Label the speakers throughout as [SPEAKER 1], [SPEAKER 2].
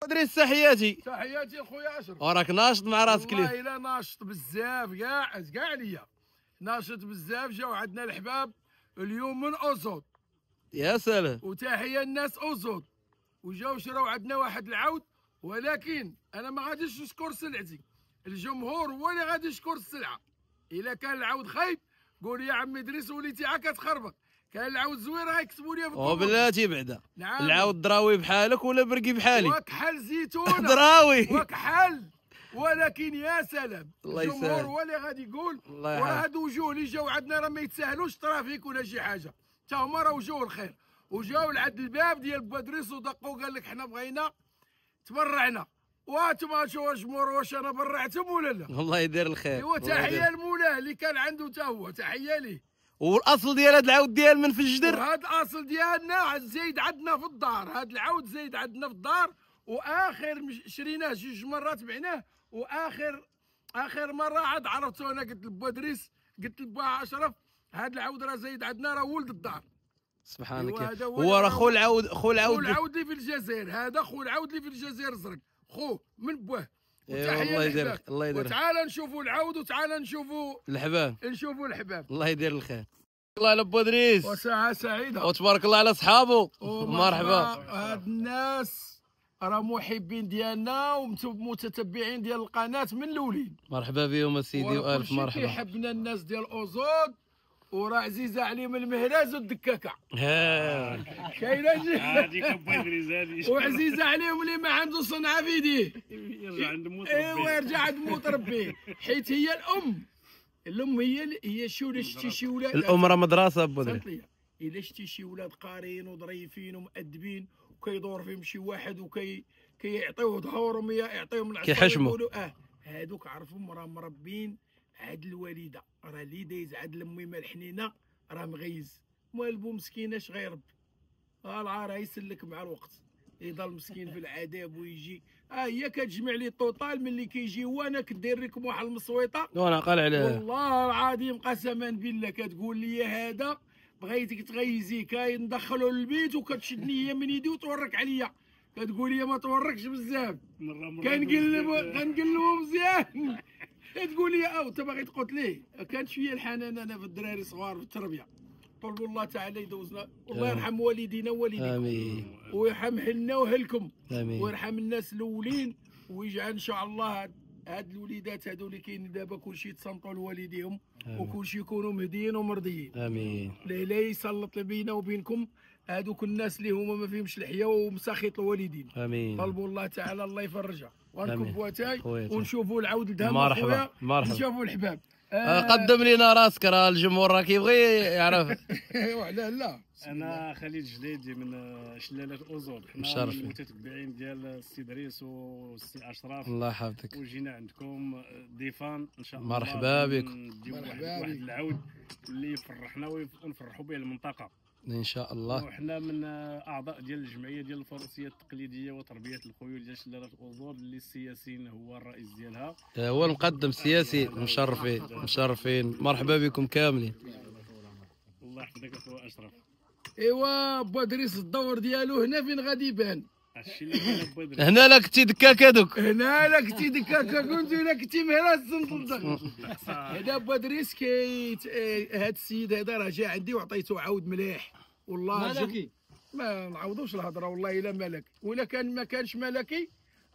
[SPEAKER 1] ادريس تحياتي.
[SPEAKER 2] تحياتي اخويا اشرف.
[SPEAKER 1] وراك ناشط مع راسك ليه؟
[SPEAKER 2] والله الا ناشط بزاف كاع عليا ناشط بزاف. جاو عندنا الحباب اليوم من اوزود.
[SPEAKER 1] يا سلام.
[SPEAKER 2] وتحيه الناس اوزود وجاو شراو عندنا واحد العود. ولكن انا ما غاديش نشكر سلعتي، الجمهور هو اللي غادي يشكر السلعه. الا كان العود خايب قول يا عمي ادريس وليتي عا كتخربق. كان العود زوين راه يكتبوا لي في الكومنت.
[SPEAKER 1] وبلاتي بعدا.
[SPEAKER 2] نعم.
[SPEAKER 1] العود دراوي بحالك ولا برقي بحالي؟
[SPEAKER 2] وكحل زيتونه
[SPEAKER 1] دراوي
[SPEAKER 2] وكحل. ولكن يا سلام
[SPEAKER 1] الله
[SPEAKER 2] الجمهور
[SPEAKER 1] يسهل.
[SPEAKER 2] هو اللي غادي يقول.
[SPEAKER 1] الله
[SPEAKER 2] وهاد وجوه اللي جاو عندنا راه ما يتساهلوش ترافيك ولا شي حاجه، تا هما راه وجوه الخير. وجاو لعند الباب ديال بوادريس ودقوا قال لك حنا بغينا تبرعنا. وانتم شوفوا الجمهور واش انا برعتهم ولا لا؟
[SPEAKER 1] الله يدير الخير.
[SPEAKER 2] ايوا تحيه لمولاه اللي كان عنده تا هو، تحيه ليه.
[SPEAKER 1] والاصل ديال هذا العود ديال من في الجدر.
[SPEAKER 2] وهذا الاصل ديالنا زايد عندنا في الدار، هذا العود زايد عندنا في الدار. واخر شريناه جوج مرات بعناه. اخر مره عاد عرفتو انا قلت لبوادريس قلت لبا اشرف هذا العود راه زايد عندنا راه ولد الدار.
[SPEAKER 1] سبحانك. هو راه خو العود
[SPEAKER 2] خو العود اللي في الجزائر، هذا خو العود اللي في الجزائر الزرق خوه من بواه.
[SPEAKER 1] الله يدير الله يدير.
[SPEAKER 2] وتعال نشوفوا العود وتعال نشوفوا
[SPEAKER 1] الحباب.
[SPEAKER 2] الله
[SPEAKER 1] يدير الخير. الله على بودريس.
[SPEAKER 2] وساعة سعيدة.
[SPEAKER 1] وتبارك الله على صحابه. مرحبا.
[SPEAKER 2] هاد الناس راه محبين ديالنا ومتتبعين ديال القناة من الاولين.
[SPEAKER 1] مرحبا بهم اسيدي والف مرحبا.
[SPEAKER 2] كيحبنا الناس ديال اوزود وراه عزيزه عليهم المهراز والدكاكه. كاينه
[SPEAKER 3] هذيك بودريس هذه.
[SPEAKER 2] وعزيزه عليهم اللي ما عنده صنعه في يديه
[SPEAKER 3] يرجع عند موت ربي.
[SPEAKER 2] ايوا يرجع عند موت ربي. حيت هي الام هي شتي شي ولاد.
[SPEAKER 1] الام راه مدرسه بودريس.
[SPEAKER 2] الا شتي شي ولاد قاريين وظريفين ومؤدبين وكيدور فيهم شي واحد كيعطيوه ظهورهم يعطيهم العصا
[SPEAKER 1] كيحشموا.
[SPEAKER 2] هادوك عرفهم راه مربين. عاد الوالده راه اللي دايز عاد الميمه الحنينه راه مغيز. والبو مسكين اش غيربي راه يسلك مع الوقت. يضل مسكين في العذاب ويجي هي كتجمع لي الطوطال ملي كيجي هو انا كدير لكم واحد المصويطه.
[SPEAKER 1] وانا قال عليه
[SPEAKER 2] والله العظيم قسما بالله كتقول لي هذا بغيتك تغيزي ندخلو للبيت وكتشدني هي من يدي وتورك عليا. كتقول لي ما توركش بزاف. كنقلبو مزيان. تقول لي انت باغي تقتليه. كانت شويه الحنان انا في الدراري صغار في التربيه. طلبوا الله تعالى يدوزنا. الله يرحم والدينا ووالديكم.
[SPEAKER 1] امين.
[SPEAKER 2] ويرحم حنا وهلكم.
[SPEAKER 1] امين.
[SPEAKER 2] ويرحم الناس الاولين ويجعل ان شاء الله هاد الوليدات هادو اللي كاينين دابا كلشي يتصنتوا لوالديهم وكلشي يكونوا مهديين ومرضيين.
[SPEAKER 1] امين.
[SPEAKER 2] لا يسلط بينا وبينكم هادوك الناس اللي هما ما فيهمش لحيه ومساخط الوالدين.
[SPEAKER 1] امين.
[SPEAKER 2] طلبوا الله تعالى الله يفرجها. ونكبوا تاي
[SPEAKER 1] خويا
[SPEAKER 2] ونشوفوا العود الدهم.
[SPEAKER 1] مرحبا مرحبا.
[SPEAKER 2] نشوفوا الحباب.
[SPEAKER 1] قدم لينا راسك راه الجمهور راه كيبغي يعرف.
[SPEAKER 2] ايوا لا
[SPEAKER 3] انا خليل جليدي من شلاله اوزود. حنا من المتتبعين ديال السي ادريس والسي اشرف.
[SPEAKER 1] الله يحفظك.
[SPEAKER 3] وجينا عندكم ضيفان ان شاء الله.
[SPEAKER 1] مرحبا بكم.
[SPEAKER 3] واحد العود اللي يفرحنا ونفرحوا به المنطقه
[SPEAKER 1] ان شاء الله.
[SPEAKER 3] وحنا من اعضاء ديال الجمعيه ديال الفروسيه التقليديه وتربيه الخيول ديال شلاله اوزود اللي السياسيين هو الرئيس ديالها.
[SPEAKER 1] هو المقدم السياسي. مشرفين مرحبا بكم كاملين.
[SPEAKER 3] الله يحفظك اخويا اشرف.
[SPEAKER 2] ايوا بودريس الدور ديالو هنا فين غادي يبان.
[SPEAKER 3] هادشي اللي كاين بودريس.
[SPEAKER 1] هنا لا كنتي دكاكا دوك.
[SPEAKER 2] هنا لا كنتي دكاكا كنت ولا كنتي مهراس سنطلطق. هذا بودريس هذا السيد هذا راه جا عندي وعطيته عود مليح. والله
[SPEAKER 4] ملكي
[SPEAKER 2] ما نعوضوش الهضره. والله الا ملكي ولا كان ما كانش ملكي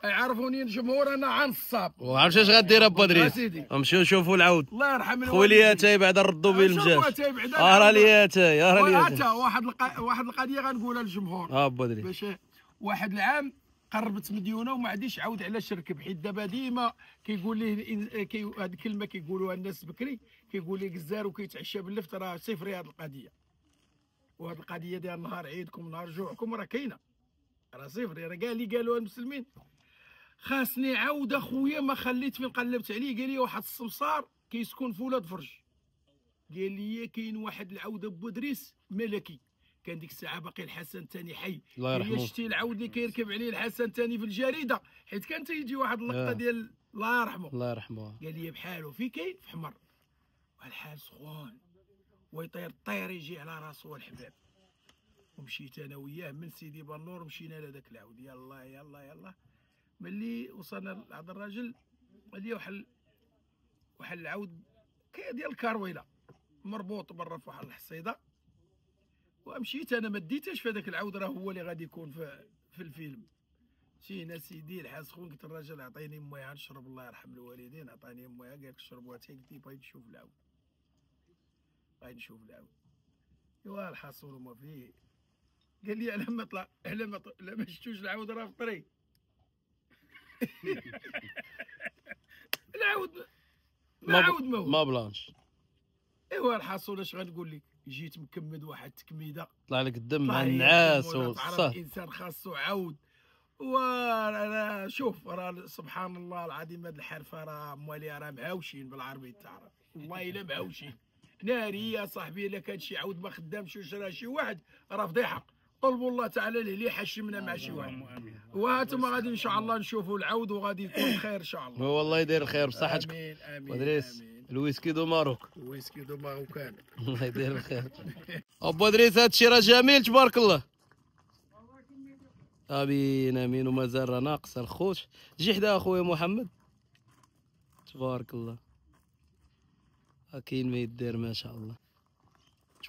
[SPEAKER 2] يعرفوني الجمهور انا عنصاب.
[SPEAKER 1] وعرفت اش غدير بودريس؟ نمشيو نشوفوا العود.
[SPEAKER 2] الله يرحم
[SPEAKER 1] خويا بعدا ردوا به المجاش. راه لياتاي
[SPEAKER 2] واحد القضيه غنقولها للجمهور.
[SPEAKER 1] بودريس
[SPEAKER 2] باش واحد العام قربت مديونه وما عنديش عاود علاش نركب. حيت دابا ديما كيقول ليه هذه الكلمه كيقولوها الناس بكري. كيقول لي قزار وكيتعشى باللفت راه صفري هذه القضيه. وهذه القضيه ديال نهار عيدكم نهار جوعكم راه كاينه راه صفري. راه كاع اللي قالوها المسلمين. خاصني عاود اخويا ما خليت فين قلبت عليه. قال لي واحد السمسار كيسكن في ولاد فرج. قال لي كاين واحد العوده بودريس ملكي. كان ديك الساعه باقي الحسن الثاني حي.
[SPEAKER 1] الله يرحمه.
[SPEAKER 2] شتي العود اللي كيركب عليه الحسن الثاني في الجريده. حيت كان تيجي واحد اللقطه ديال الله يرحمه.
[SPEAKER 1] الله يرحمه.
[SPEAKER 2] قال لي بحالو في كاين في حمر والحال سخون ويطير الطير يجي على راسو الحباب. ومشيت انا وياه من سيدي بنور مشينا لهذاك العود. يلا ملي وصلنا لهذا الراجل قال لي واحد العود ديال الكارويله مربوط برا في واحد الحصيده، ومشيت انا ما ديتهاش في هذاك العود، راه هو اللي غادي يكون في الفيلم. مشينا سيدي الحاج خويا، قلت الراجل عطيني مويه نشرب الله يرحم الوالدين، عطاني مويه قال لك شرب واتي، قلت لي بغيت نشوف العود، بغيت نشوف العود. ايوا الحاصل وما فيه، قال لي على ما طلع على ما شفتوش العود راه في الطريق. العود ما عود ما هو.
[SPEAKER 1] ما بلانش.
[SPEAKER 2] ايوا الحاصل اش غنقول لك، جيت مكمد واحد التكميده،
[SPEAKER 1] طلع لك الدم مع
[SPEAKER 2] طلع لي
[SPEAKER 1] النعاس
[SPEAKER 2] الدم، ولا تعرف
[SPEAKER 1] والصهد.
[SPEAKER 2] الانسان خاصو عود. وانا شوف راه سبحان الله العظيم، هاد الحرفه راه مواليها راه مهاوشين بالعربي تعرف، والله الا مهاوشين ناري يا صاحبي. الا كان شي عود ما خدامش وشرا شي واحد راه فضيحه، طلبوا الله تعالى اللي يحشمنا مع شي واحد. وهانتم غادي ان شاء الله نشوفوا العود وغادي يكون خير ان شاء الله.
[SPEAKER 1] والله يدير الخير بصحتك.
[SPEAKER 2] امين امين
[SPEAKER 1] ادريس
[SPEAKER 2] امين.
[SPEAKER 1] الويسكي دو ماروك.
[SPEAKER 2] ويسكي دو ماروكان.
[SPEAKER 1] الله يدير الخير. ابو ادريس هذا الشيء راه جميل تبارك الله. امين امين. ومازال راه ناقص الخوت. جي حدا اخويا محمد تبارك الله. كاين ما يدير ما شاء الله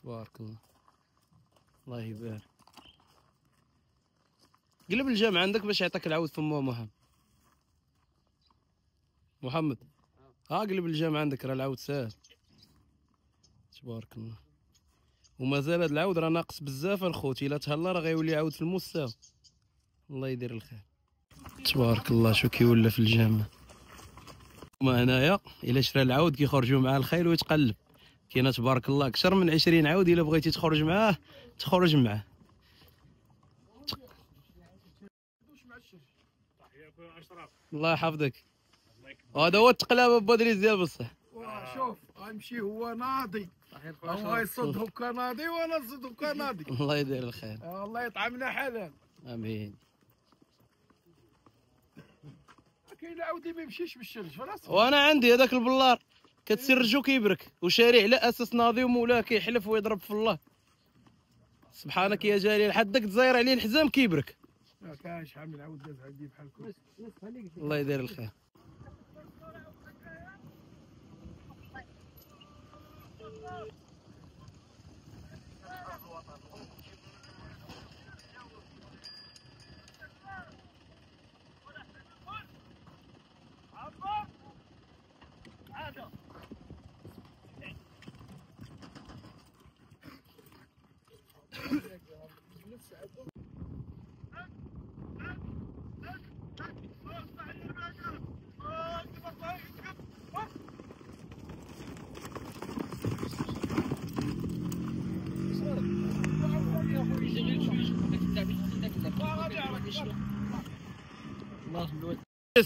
[SPEAKER 1] تبارك الله. الله يبارك. قلب الجامع عندك باش يعطيك العود فمو محمد. قلب الجامع عندك راه العود ساهل تبارك الله. ومازال هاد العود راه ناقص بزاف الخوت، الا تهلا راه غيولي عود في المستوى. الله يدير الخير تبارك الله. شو كيولى في الجامع. وما هنايا الا شرا العود كيخرجوا معاه الخيل ويتقلب. كاينه تبارك الله اكثر من 20 عود، الا بغيتي تخرج معاه تخرج معاه. الله يحفظك. وهذا هو التقلاب ابو ادريس ديال بصح.
[SPEAKER 2] شوف غنمشي هو ناضي، هو يصد هكا ناضي وانا نصد هكا ناضي.
[SPEAKER 1] الله يدير الخير.
[SPEAKER 2] الله يطعمنا حلال.
[SPEAKER 1] امين.
[SPEAKER 2] كاين عاودي ما يمشيش بالشرج فراسك.
[SPEAKER 1] وانا عندي هذاك البلار كتسرجو كيبرك وشاري على اساس ناضي ومولاه كيحلف ويضرب في الله. سبحانك يا جليل حدك تزاير عليه الحزام كيبرك.
[SPEAKER 2] كاين شحال من عاود داز عندي بحالكم.
[SPEAKER 1] الله يدير الخير.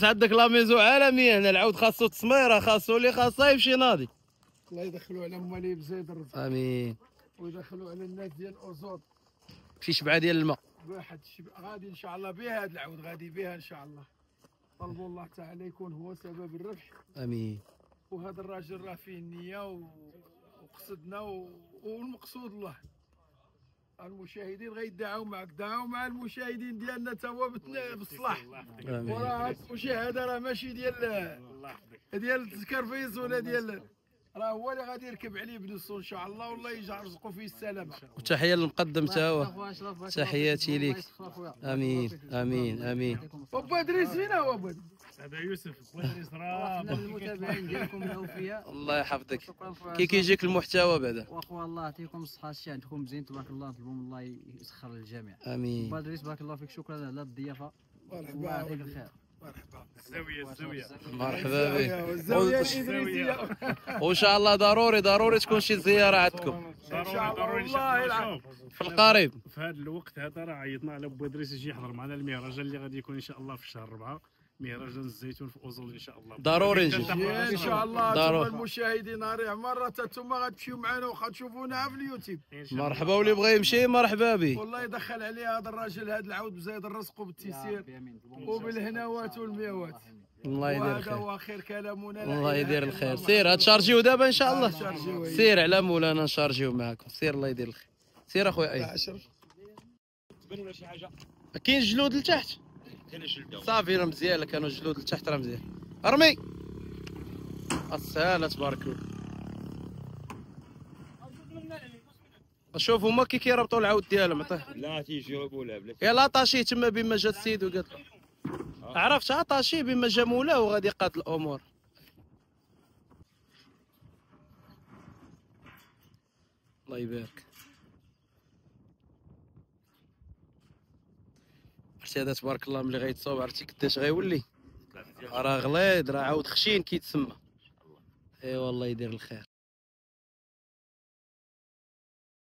[SPEAKER 1] عندك لا ميزو عالميه هنا. العود خاصو تسميره، خاصو اللي خاصه يمشي ناضي.
[SPEAKER 2] الله يدخلوا على موالي بزيد الرزق.
[SPEAKER 1] امين.
[SPEAKER 2] ويدخلوا على الناس ديال اوزود
[SPEAKER 1] في شبعه ديال الماء.
[SPEAKER 2] واحد غادي ان شاء الله بها هذا العود، غادي بها ان شاء الله. طلبوا الله تعالى يكون هو سبب الربح.
[SPEAKER 1] امين.
[SPEAKER 2] وهذا الراجل راه فيه النيه وقصدنا والمقصود الله. المشاهدين غيدعوا معك، دعوا مع المشاهدين ديالنا تا هو بالصلاح. وراه المشاهده راه ماشي ديال التكرفيس ولا ديال، راه هو اللي غادي يركب عليه بنفسه ان شاء الله، والله يرزقو فيه السلامه.
[SPEAKER 1] وتحيه للمقدم تا هو. تحياتي ليك. امين امين امين.
[SPEAKER 2] ابو ادريس فينا هو ابو ادريس؟
[SPEAKER 3] هذا يوسف بوادريس راه
[SPEAKER 4] المتابعين ديالكم الاوفياء.
[SPEAKER 1] الله يحفظك. كي كيجيك المحتوى بعدا.
[SPEAKER 4] واخويا الله يعطيكم الصحه، الشيء عندكم مزيان تبارك الله، نطلبوا من الله يسخر للجميع.
[SPEAKER 1] امين.
[SPEAKER 4] بادريس بارك الله فيك، شكرا على الضيافه.
[SPEAKER 2] مرحبا.
[SPEAKER 4] الله يعطيك الخير.
[SPEAKER 2] مرحبا.
[SPEAKER 3] الزاويه
[SPEAKER 1] مرحبا بك.
[SPEAKER 2] الزاويه الادريسيه.
[SPEAKER 1] وان شاء الله ضروري تكون شي زياره عندكم
[SPEAKER 3] ضروري ان شاء الله.
[SPEAKER 1] في القريب.
[SPEAKER 3] في هذا الوقت هذا راه عيطنا على بو ادريس يجي يحضر معنا المهرجان اللي غادي يكون ان شاء الله في شهر 4، مهرجان الزيتون في اوزول ان شاء الله.
[SPEAKER 1] ضروري نجي
[SPEAKER 2] ان شاء الله.
[SPEAKER 1] ضروري.
[SPEAKER 2] انتم المشاهدين راه مره انتم غتمشيو معنا وغتشوفونا في اليوتيوب.
[SPEAKER 1] مرحبا. واللي بغى يمشي مرحبا به.
[SPEAKER 2] والله يدخل عليه هذا الراجل هذا العود بزايد الرزق وبالتيسير وبالهناوات والميوات.
[SPEAKER 1] الله يدير
[SPEAKER 2] وهذا
[SPEAKER 1] الخير.
[SPEAKER 2] هو خير كلامنا.
[SPEAKER 1] الله يدير الخير. سير هتشارجيو دابا ان شاء الله. سير على مولانا نشارجيو معاكم. سير الله يدير الخير. سير اخويا. اي كاين جلود لتحت. صافي راه مزيان، كانوا الجلود لتحت راه مزيان. ارمي السهاله تبارك الله. شوف هما كي كيربطوا العود ديالهم.
[SPEAKER 5] لا تيجربوا لا بلا.
[SPEAKER 1] يلا طاشيه تما بما جا السيد وقال له عرفت طاشيه بما جا مولاه وغادي يقاد الامور. الله يبارك. عرفتي هذا تبارك الله ملي غيتصاوب عرفتي قداش غيولي، راه غليظ، راه عاود خشين كيتسمى. ايوا الله يدير الخير.